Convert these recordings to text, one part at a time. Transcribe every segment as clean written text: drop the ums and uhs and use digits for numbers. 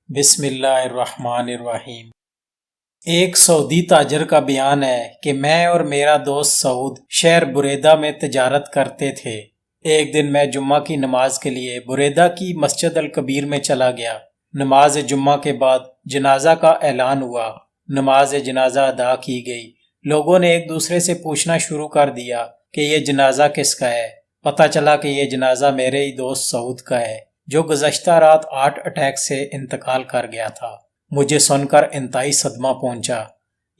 بسم اللہ الرحمن الرحیم۔ ایک سعودی تاجر کا بیان ہے کہ میں اور میرا دوست سعود شہر بریدہ میں تجارت کرتے تھے۔ ایک دن میں جمعہ کی نماز کے لیے بریدہ کی مسجد الکبیر میں چلا گیا۔ نماز جمعہ کے بعد جنازہ کا اعلان ہوا۔ نماز جنازہ ادا کی گئی۔ لوگوں نے ایک دوسرے سے پوچھنا شروع کر دیا کہ یہ جنازہ کس کا ہے۔ پتہ چلا کہ یہ جنازہ میرے ہی دوست سعود کا ہے، جو گزشتہ رات 8 اٹیک سے انتقال کر گیا تھا۔ مجھے سن کر انتہائی صدمہ پہنچا۔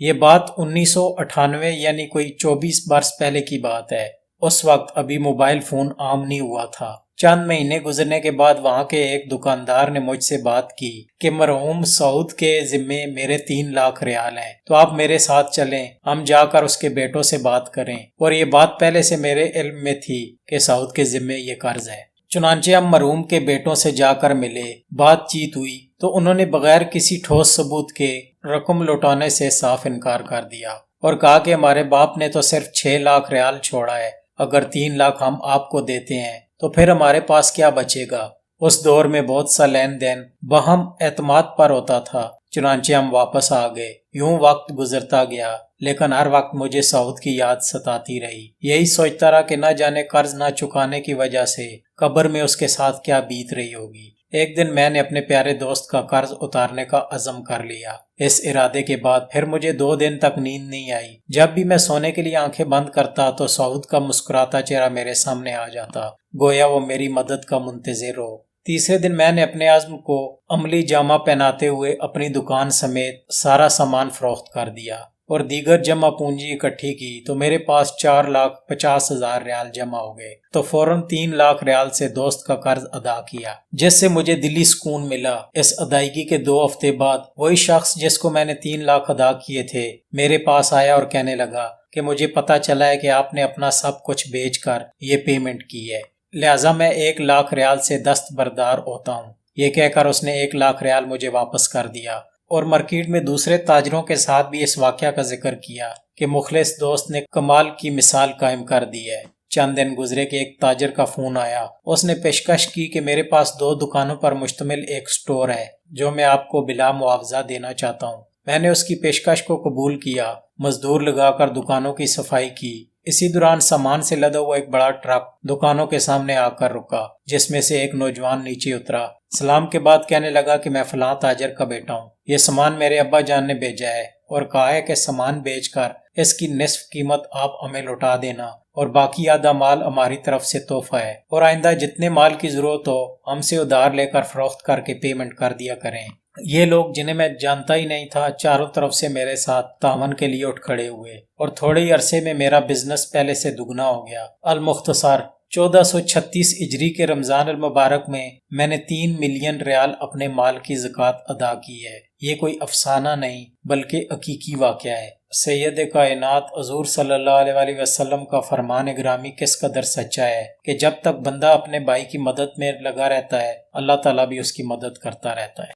یہ بات 1998 یعنی کوئی 24 برس پہلے کی بات ہے۔ اس وقت ابھی موبائل فون عام نہیں ہوا تھا۔ چند مہینے گزرنے کے بعد وہاں کے ایک دکاندار نے مجھ سے بات کی کہ مرحوم سعود کے ذمے میرے 3 لاکھ ریال ہیں، تو آپ میرے ساتھ چلیں، ہم جا کر اس کے بیٹوں سے بات کریں۔ اور یہ بات پہلے سے میرے علم میں تھی کہ سعود کے ذمے یہ قرض ہے۔ چنانچہ ہم مرحوم کے بیٹوں سے جا کر ملے، بات چیت ہوئی تو انہوں نے بغیر کسی ٹھوس ثبوت کے رقم لوٹانے سے صاف انکار کر دیا اور کہا کہ ہمارے باپ نے تو صرف 6 لاکھ ریال چھوڑا ہے، اگر 3 لاکھ ہم آپ کو دیتے ہیں تو پھر ہمارے پاس کیا بچے گا۔ اس دور میں بہت سا لین دین باہم اعتماد پر ہوتا تھا۔ چنانچہ ہم واپس آ گئے۔ یوں وقت گزرتا گیا، لیکن ہر وقت مجھے سعود کی یاد ستاتی رہی۔ یہی سوچتا رہا کہ نہ جانے قرض نہ چکانے کی وجہ سے قبر میں اس کے ساتھ کیا بیت رہی ہوگی۔ ایک دن میں نے اپنے پیارے دوست کا قرض اتارنے کا عزم کر لیا۔ اس ارادے کے بعد پھر مجھے 2 دن تک نیند نہیں آئی۔ جب بھی میں سونے کے لیے آنکھیں بند کرتا تو سعود کا مسکراتا چہرہ میرے سامنے آ جاتا، گویا وہ میری مدد کا منتظر ہو۔ تیسرے دن میں نے اپنے عزم کو عملی جامہ پہناتے ہوئے اپنی دکان سمیت سارا سامان فروخت کر دیا اور دیگر جمع پونجی اکٹھی کی تو میرے پاس 4,50,000 ریال جمع ہو گئے۔ تو فوراً 3 لاکھ ریال سے دوست کا قرض ادا کیا، جس سے مجھے دلی سکون ملا۔ اس ادائیگی کے 2 ہفتے بعد وہی شخص جس کو میں نے 3 لاکھ ادا کیے تھے میرے پاس آیا اور کہنے لگا کہ مجھے پتا چلا ہے کہ آپ نے اپنا سب کچھ بیچ کر یہ پیمنٹ کی ہے، لہٰذا میں 1 لاکھ ریال سے دستبردار ہوتا ہوں۔ یہ کہہ کر اس نے 1 لاکھ ریال مجھے واپس کر دیا اور مارکیٹ میں دوسرے تاجروں کے ساتھ بھی اس واقعہ کا ذکر کیا کہ مخلص دوست نے کمال کی مثال قائم کر دی ہے۔ چند دن گزرے کہ ایک تاجر کا فون آیا۔ اس نے پیشکش کی کہ میرے پاس 2 دکانوں پر مشتمل ایک سٹور ہے جو میں آپ کو بلا معاوضہ دینا چاہتا ہوں۔ میں نے اس کی پیشکش کو قبول کیا، مزدور لگا کر دکانوں کی صفائی کی۔ اسی دوران سامان سے لدا ہوا ایک بڑا ٹرک دکانوں کے سامنے آ کر رکا، جس میں سے ایک نوجوان نیچے اترا۔ سلام کے بعد کہنے لگا کہ میں فلاں تاجر کا بیٹا ہوں، یہ سامان میرے ابا جان نے بھیجا ہے اور کہا ہے کہ سامان بیچ کر اس کی نصف قیمت آپ ہمیں لوٹا دینا اور باقی آدھا مال ہماری طرف سے تحفہ ہے، اور آئندہ جتنے مال کی ضرورت ہو ہم سے ادھار لے کر فروخت کر کے پیمنٹ کر دیا کریں۔ یہ لوگ جنہیں میں جانتا ہی نہیں تھا چاروں طرف سے میرے ساتھ تعاون کے لیے اٹھ کھڑے ہوئے اور تھوڑے ہی عرصے میں میرا بزنس پہلے سے دگنا ہو گیا۔ المختصر 1436 ہجری کے رمضان المبارک میں نے 3 ملین ریال اپنے مال کی زکوٰۃ ادا کی ہے۔ یہ کوئی افسانہ نہیں بلکہ حقیقی واقعہ ہے۔ سید کائنات حضور صلی اللہ علیہ وآلہ وسلم کا فرمان گرامی کس قدر سچا ہے کہ جب تک بندہ اپنے بھائی کی مدد میں لگا رہتا ہے اللہ تعالیٰ بھی اس کی مدد کرتا رہتا ہے۔